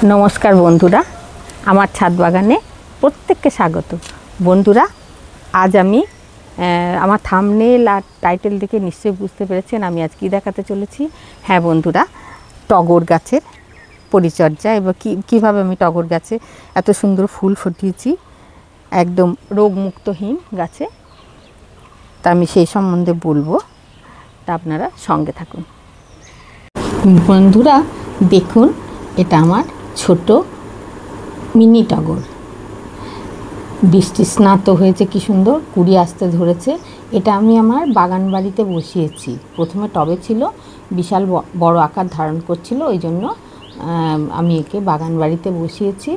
নমস্কার বন্ধুরা, আমার ছাদ বাগানে প্রত্যেককে স্বাগত। বন্ধুরা, আজ আমি আমার থাম্বনেল আর টাইটেল দেখে নিশ্চয়ই বুঝতে পেরেছেন আমি আজ কী দেখাতে চলেছি। হ্যাঁ বন্ধুরা, টগর গাছের পরিচর্যা এবং কীভাবে আমি টগর গাছে এত সুন্দর ফুল ফুটিয়েছি, একদম রোগমুক্তহীন গাছে, তা আমি সেই সম্বন্ধে বলবো। তা আপনারা সঙ্গে থাকুন। বন্ধুরা দেখুন, এটা আমার ছোট মিনি টগর। বৃষ্টি স্নাত হয়েছে, কি সুন্দর কুড়ি আসতে ধরেছে। এটা আমি আমার বাগান বাড়িতে বসিয়েছি। প্রথমে টবে ছিল, বিশাল বড় আকার ধারণ করছিল, ওই জন্য আমি একে বাগান বাড়িতে বসিয়েছি।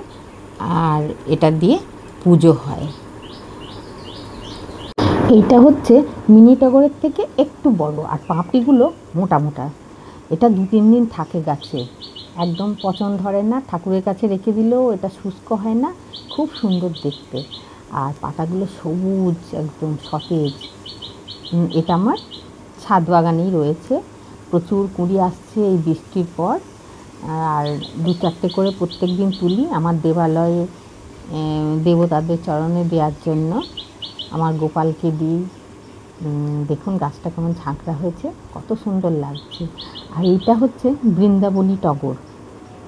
আর এটা দিয়ে পুজো হয়। এইটা হচ্ছে মিনি টগরের থেকে একটু বড়, আর পাপড়িগুলো মোটা মোটা। এটা 2-3 দিন থাকে গাছে, একদম পচন ধরে না। ঠাকুরের কাছে রেখে দিলেও এটা শুষ্ক হয় না, খুব সুন্দর দেখতে। আর পাতাগুলো সবুজ, একদম সতেজ। এটা আমার ছাদ বাগানেই রয়েছে। প্রচুর কুঁড়ি আসছে এই বৃষ্টির পর। আর 2-4টে করে প্রত্যেক দিন তুলি আমার দেবালয়ে দেবতাদের চরণে দেওয়ার জন্য। আমার গোপালকে দিই। দেখুন গাছটা কেমন ঝাঁকড়া হয়েছে, কত সুন্দর লাগছে। আর এইটা হচ্ছে বৃন্দাবনী টগর।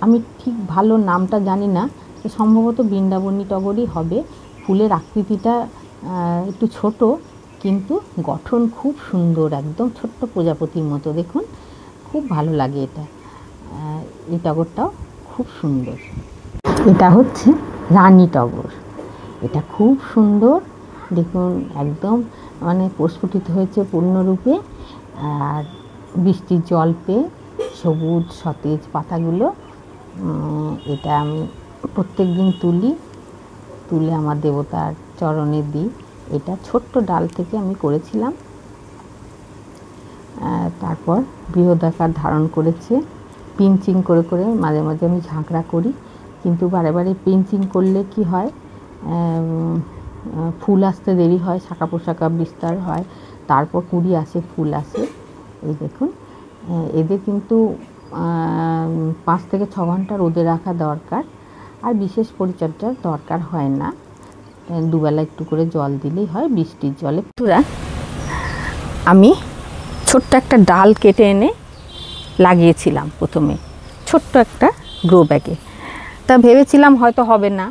আমি ঠিক ভালো নামটা জানি না, সম্ভবত বৃন্দাবনী টগরই হবে। ফুলের আকৃতিটা একটু ছোট, কিন্তু গঠন খুব সুন্দর, একদম ছোট্ট প্রজাপতির মতো। দেখুন, খুব ভালো লাগে এটা। এই টগরটাও খুব সুন্দর। এটা হচ্ছে রানী টগর। এটা খুব সুন্দর, দেখুন একদম মানে প্রস্ফুটিত হয়েছে পূর্ণরূপে। আর বৃষ্টির জল পেয়ে সবুজ সতেজ পাতাগুলো। এটা আমি প্রত্যেক দিন তুলে আমার দেবতার চরণে দিই। এটা ছোট্ট ডাল থেকে আমি করেছিলাম, তারপর বৃহদাকার ধারণ করেছে। পিঞ্চিং করে করে মাঝে মাঝে আমি ঝাঁকড়া করি, কিন্তু বারে বারে পিঞ্চিং করলে কি হয়, ফুল আসতে দেরি হয়, শাখা পোশাখা বিস্তার হয়, তারপর কুঁড়ি আসে, ফুল আসে। এই দেখুন, এদের কিন্তু 5 থেকে 6 ঘন্টা রোদে রাখা দরকার। আর বিশেষ পরিচর্যার দরকার হয় না, দুবেলা একটু করে জল দিলেই হয়, বৃষ্টির জলে। পুরা আমি ছোট্ট একটা ডাল কেটে এনে লাগিয়েছিলাম প্রথমে, ছোট্ট একটা গ্রো ব্যাগে। তা ভেবেছিলাম হয়তো হবে না।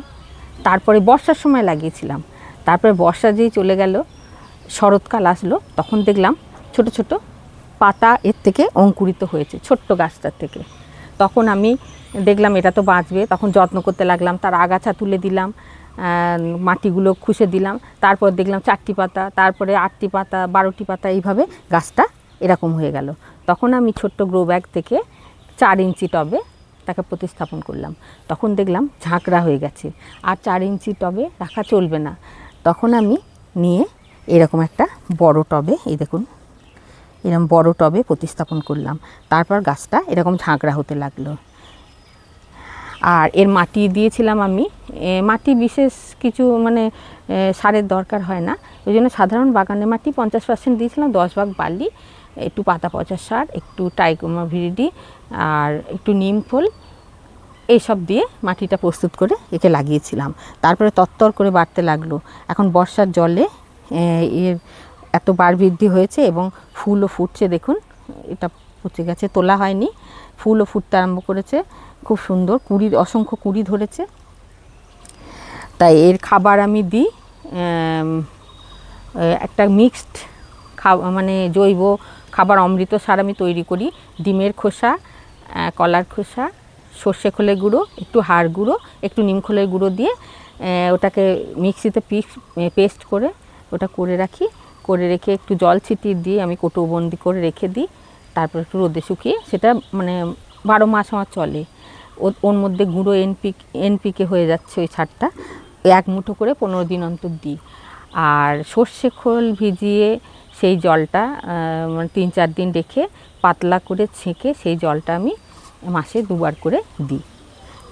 তারপরে বর্ষার সময় লাগিয়েছিলাম। তারপরে বর্ষা যেই চলে গেল, শরৎকাল আসলো, তখন দেখলাম ছোট ছোট পাতা এর থেকে অঙ্কুরিত হয়েছে, ছোট্ট গাছটার থেকে। তখন আমি দেখলাম এটা তো বাঁচবে, তখন যত্ন করতে লাগলাম। তার আগাছা তুলে দিলাম, মাটিগুলো খুশে দিলাম। তারপর দেখলাম 4টি পাতা, তারপরে 8টি পাতা, 12টি পাতা, এইভাবে গাছটা এরকম হয়ে গেল। তখন আমি ছোট্ট গ্রো ব্যাগ থেকে 4 ইঞ্চি টবে তাকে প্রতিস্থাপন করলাম। তখন দেখলাম ঝাঁকড়া হয়ে গেছে, আর 4 ইঞ্চি টবে রাখা চলবে না। তখন আমি নিয়ে এরকম একটা বড় টবে, এই দেখুন এরকম বড় টবে প্রতিস্থাপন করলাম। তারপর গাছটা এরকম ঝাঁকড়া হতে লাগলো। আর এর মাটি দিয়েছিলাম আমি, মাটি বিশেষ কিছু মানে সারের দরকার হয় না, ওই জন্য সাধারণ বাগানের মাটি 50% দিয়েছিলাম। 10 ভাগ বালি, একটু পাতা পচা সার, একটু টাইকোমা ভিরিডি, আর একটু নিম খোল, এইসব দিয়ে মাটিটা প্রস্তুত করে একে লাগিয়েছিলাম। তারপরে তত্তর করে বাড়তে লাগলো। এখন বর্ষার জলে এর এত বার বৃদ্ধি হয়েছে এবং ফুলও ফুটছে। দেখুন, এটা পচে গেছে, তোলা হয়নি, ফুলও ফুটতে আরম্ভ করেছে, খুব সুন্দর অসংখ্য কুঁড়ি ধরেছে। তাই এর খাবার আমি দিই একটা মিক্সড মানে জৈব খাবার, অমৃত সার আমি তৈরি করি। ডিমের খোসা, কলার খোসা, সর্ষে খোলের গুঁড়ো, একটু হাড় গুঁড়ো, একটু নিম খোলের গুঁড়ো দিয়ে ওটাকে মিক্সিতে পেস্ট করে ওটা করে রাখি। করে রেখে একটু জল ছিটিয়ে দিয়ে আমি কৌটোবন্দি করে রেখে দিই। তারপর একটু রোদে শুকিয়ে সেটা মানে 12 মাস আমার চলে। ওর মধ্যে গুঁড়ো এনপিকে হয়ে যাচ্ছে ওই সারটা। 1 মুঠো করে 15 দিন অন্তর দিই। আর সর্ষে খোল ভিজিয়ে সেই জলটা মানে 3-4 দিন রেখে পাতলা করে ছেঁকে সেই জলটা আমি মাসে 2 বার করে দিই।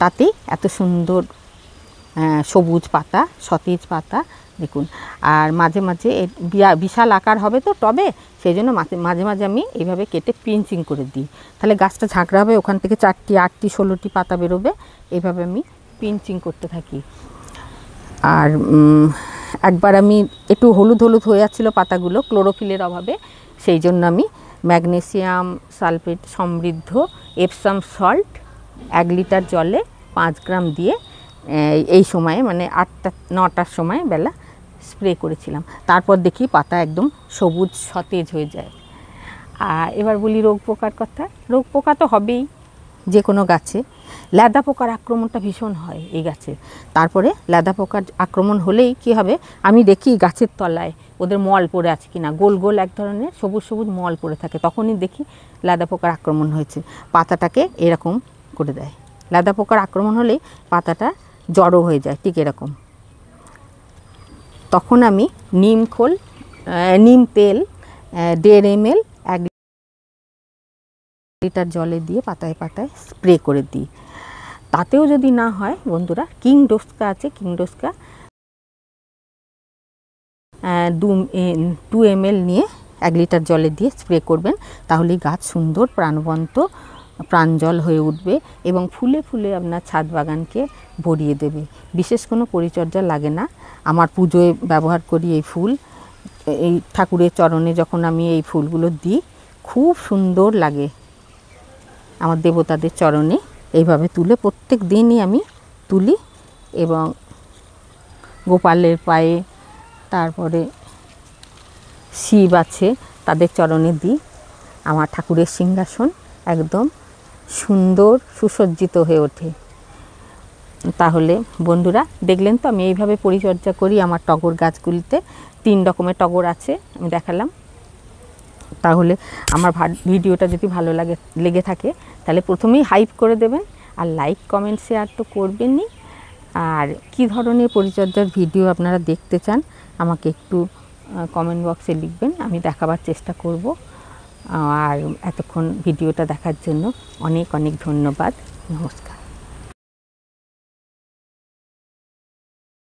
তাতেই এত সুন্দর সবুজ পাতা, সতেজ পাতা দেখুন। আর মাঝে মাঝে বিশাল আকার হবে তো টবে, সেই জন্য মাঝে মাঝে আমি এইভাবে কেটে পিঞ্চিং করে দিই, তাহলে গাছটা ঝাঁকড়া হবে, ওখান থেকে 4টি 8টি 16টি পাতা বেরোবে। এইভাবে আমি পিঞ্চিং করতে থাকি। আর একবার আমি একটু হলুদ হলুদ হয়ে যাচ্ছিলো পাতাগুলো ক্লোরোফিলের অভাবে, সেই জন্য আমি ম্যাগনেসিয়াম সালফেট সমৃদ্ধ এপসাম সল্ট 1 লিটার জলে 5 গ্রাম দিয়ে এই সময়ে মানে 8টা-9টার সময় বেলা স্প্রে করেছিলাম। তারপর দেখি পাতা একদম সবুজ সতেজ হয়ে যায়। আর এবার বলি রোগ পোকার কথা। রোগ পোকা তো হবেই যে কোনো গাছে। ল্যাদা পোকার আক্রমণটা ভীষণ হয় এই গাছে। তারপরে ল্যাদা পোকার আক্রমণ হলেই কি হবে, আমি দেখি গাছের তলায় ওদের মল পড়ে আছে কিনা, গোল গোল এক ধরনের সবুজ সবুজ মল পড়ে থাকে, তখনই দেখি ল্যাদা পোকার আক্রমণ হয়েছে। পাতাটাকে এরকম করে দেয়। ল্যাদা পোকার আক্রমণ হলেই পাতাটা জড়ো হয়ে যায় ঠিক এরকম। তখন আমি নিম তেল 1.5 ml 1 লিটার জলে দিয়ে পাতায় পাতায় স্প্রে করে দিই। তাতেও যদি না হয় বন্ধুরা, কিং ডোস্কা আছে, কিং ডোস্কা 2 ml নিয়ে 1 লিটার জলে দিয়ে স্প্রে করবেন, তাহলেই গাছ সুন্দর প্রাণবন্ত প্রাঞ্জল হয়ে উঠবে এবং ফুলে ফুলে আপনার ছাদ বাগানকে ভরিয়ে দেবে। বিশেষ কোনো পরিচর্যা লাগে না। আমার পুজোয় ব্যবহার করি এই ফুল। এই ঠাকুরের চরণে যখন আমি এই ফুলগুলো দিই খুব সুন্দর লাগে। আমার দেবতাদের চরণে এইভাবে তুলে প্রত্যেক দিনই আমি তুলি এবং গোপালের পায়ে, তারপরে শিব আছে তাদের চরণে দিই। আমার ঠাকুরের সিংহাসন একদম সুন্দর সুসজ্জিত হয়ে ওঠে। তাহলে বন্ধুরা দেখলেন তো আমি এইভাবে পরিচর্যা করি আমার টগর গাছগুলিতে। 3 রকমের টগর আছে আমি দেখালাম। তাহলে আমার ভিডিওটা যদি ভালো লেগে থাকে তাহলে প্রথমেই হাইপ করে দেবেন, আর লাইক কমেন্ট শেয়ার তো করবেনই। আর কি ধরনের পরিচর্যার ভিডিও আপনারা দেখতে চান আমাকে একটু কমেন্ট বক্সে লিখবেন, আমি দেখাবার চেষ্টা করব। আর এতক্ষণ ভিডিওটা দেখার জন্য অনেক অনেক ধন্যবাদ। নমস্কার।